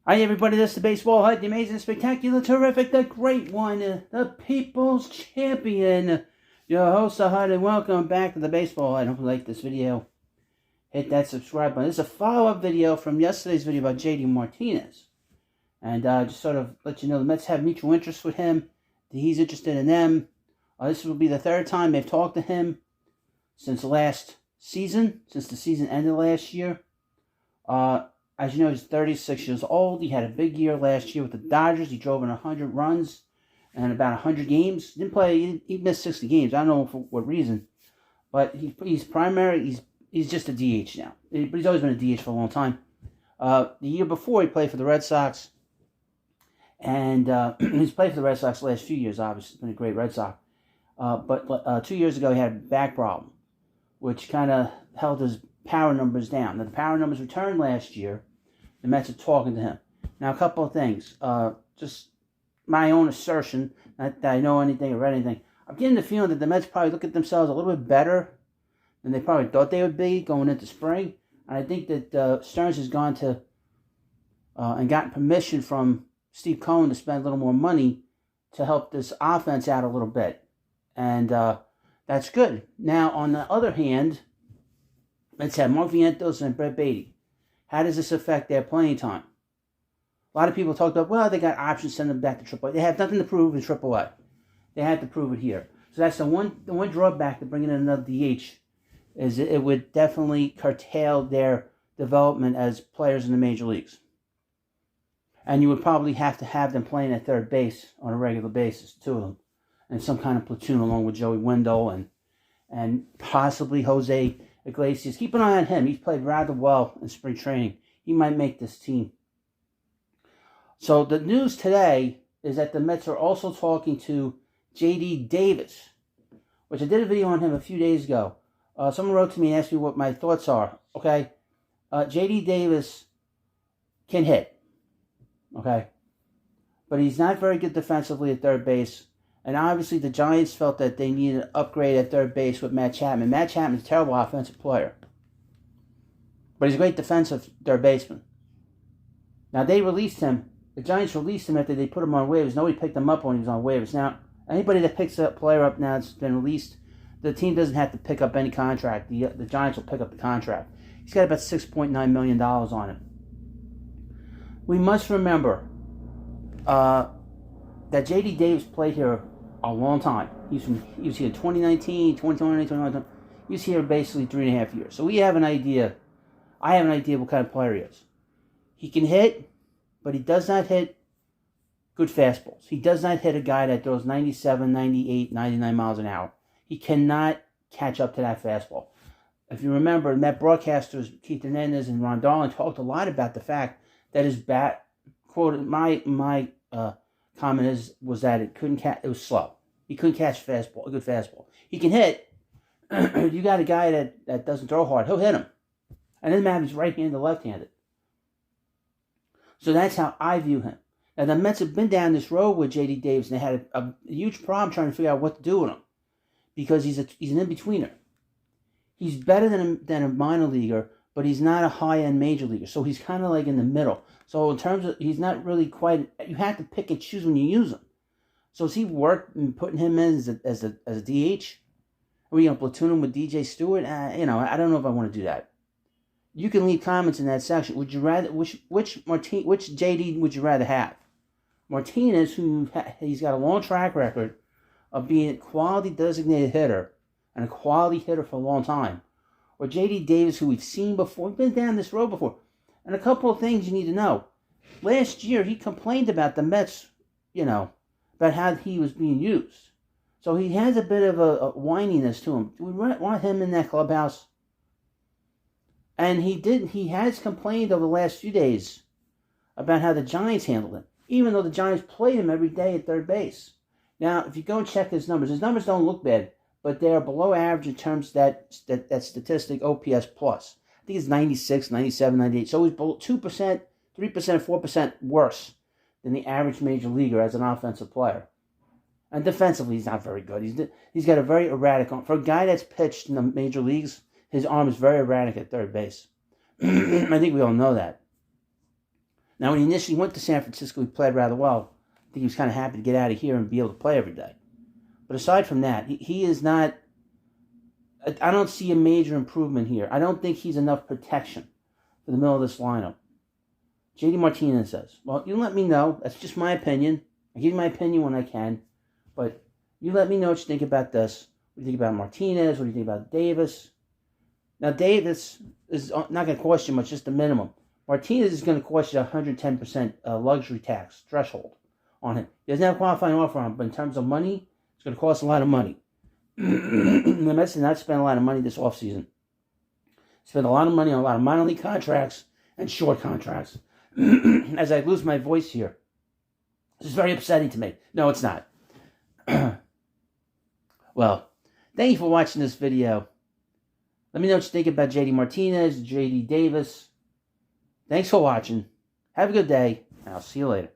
Hi everybody, this is the Baseball Hut, the amazing, spectacular, terrific, the great one, the People's Champion, your host, the Hut, and welcome back to the Baseball Hut. I hope you like this video. Hit that subscribe button. This is a follow-up video from yesterday's video about JD Martinez. And just sort of let you know, the Mets have mutual interest with him. He's interested in them. This will be the third time they've talked to him since last season, since the season ended last year. As you know, he's 36 years old. He had a big year last year with the Dodgers. He drove in 100 runs and about 100 games. Didn't play. He missed 60 games. I don't know for what reason, but he's primary. He's just a DH now. But he's always been a DH for a long time. The year before, he played for the Red Sox, and he's played for the Red Sox the last few years. Obviously, he's been a great Red Sox. But 2 years ago, he had a back problem, which kind of held his power numbers down. Now, the power numbers returned last year. The Mets are talking to him. Now, a couple of things. Just my own assertion, not that I know anything or read anything. I'm getting the feeling that the Mets probably look at themselves a little bit better than they probably thought they would be going into spring. And I think that Stearns has gone to and gotten permission from Steve Cohen to spend a little more money to help this offense out a little bit. And that's good. Now, on the other hand, let's have Mark Vientos and Brett Beatty. How does this affect their playing time? A lot of people talked about, well, they got options, send them back to AAA. They have nothing to prove in AAA. They had to prove it here. So that's the one drawback to bringing in another DH, is it would definitely curtail their development as players in the major leagues. And you would probably have to have them playing at third base on a regular basis, two of them, and some kind of platoon along with Joey Wendell and possibly Jose Iglesias. Keep an eye on him. He's played rather well in spring training. He might make this team. So the news today is that the Mets are also talking to JD Davis, which I did a video on him a few days ago. Someone wrote to me and asked me what my thoughts are. Okay, JD Davis can hit. Okay, but he's not very good defensively at third base. And obviously, the Giants felt that they needed an upgrade at third base with Matt Chapman. Matt Chapman's a terrible offensive player, but he's a great defensive third baseman. Now, they released him. The Giants released him after they put him on waivers. Nobody picked him up when he was on waivers. Now, anybody that picks a player up now that's been released, the team doesn't have to pick up any contract. The Giants will pick up the contract. He's got about $6.9 million on him. We must remember that J.D. Davis played here a long time. He was here 2019, 2020, 2021. He was here basically 3.5 years. So we have an idea. I have an idea what kind of player he is. He can hit, but he does not hit good fastballs. He does not hit a guy that throws 97, 98, 99 miles an hour. He cannot catch up to that fastball. If you remember, Met broadcasters Keith Hernandez and Ron Darling talked a lot about the fact that his bat, quoted my comment was that it was slow. He couldn't catch a good fastball. He can hit. You got a guy that doesn't throw hard, he'll hit him. And it doesn't matter if he's right-handed or left-handed. So that's how I view him. Now, the Mets have been down this road with J.D. Davis, and they had a huge problem trying to figure out what to do with him, because he's an in-betweener. He's better than a minor leaguer, but he's not a high-end major leaguer. So he's kind of like in the middle. So in terms of, he's not really quite, you have to pick and choose when you use him. So is he worth putting him in as a DH? Are we going to platoon him with DJ Stewart? I don't know if I want to do that. You can leave comments in that section. Would you rather, which JD would you rather have? Martinez, he's got a long track record of being a quality designated hitter and a quality hitter for a long time. Or JD Davis, who we've seen before. We've been down this road before. And a couple of things you need to know. Last year, he complained about the Mets, about how he was being used. So he has a bit of a whininess to him. Do we want him in that clubhouse? And he has complained over the last few days about how the Giants handled him, even though the Giants played him every day at third base. Now, if you go and check his numbers don't look bad, but they are below average in terms of that statistic, OPS plus. I think it's 96, 97, 98. So he's below 2%, 3%, 4% worse than the average major leaguer as an offensive player. And defensively, he's not very good. He's got a very erratic arm. For a guy that's pitched in the major leagues, his arm is very erratic at third base. I think we all know that. Now, when he initially went to San Francisco, he played rather well. I think he was kind of happy to get out of here and be able to play every day. But aside from that, he is not... I don't see a major improvement here. I don't think he's enough protection for the middle of this lineup. JD Martinez says, well, you let me know. That's just my opinion. I give you my opinion when I can. But you let me know what you think about this. What do you think about Martinez? What do you think about Davis? Now, Davis is not going to cost you much, just the minimum. Martinez is going to cost you 110% luxury tax threshold on him. He doesn't have a qualifying offer on him, but in terms of money, it's going to cost a lot of money. The Mets did not spend a lot of money this offseason. Spent a lot of money on a lot of minor league contracts and short contracts. As I lose my voice here, this is very upsetting to me. No, it's not. Well, thank you for watching this video. Let me know what you think about JD Martinez, JD Davis. Thanks for watching. Have a good day, and I'll see you later.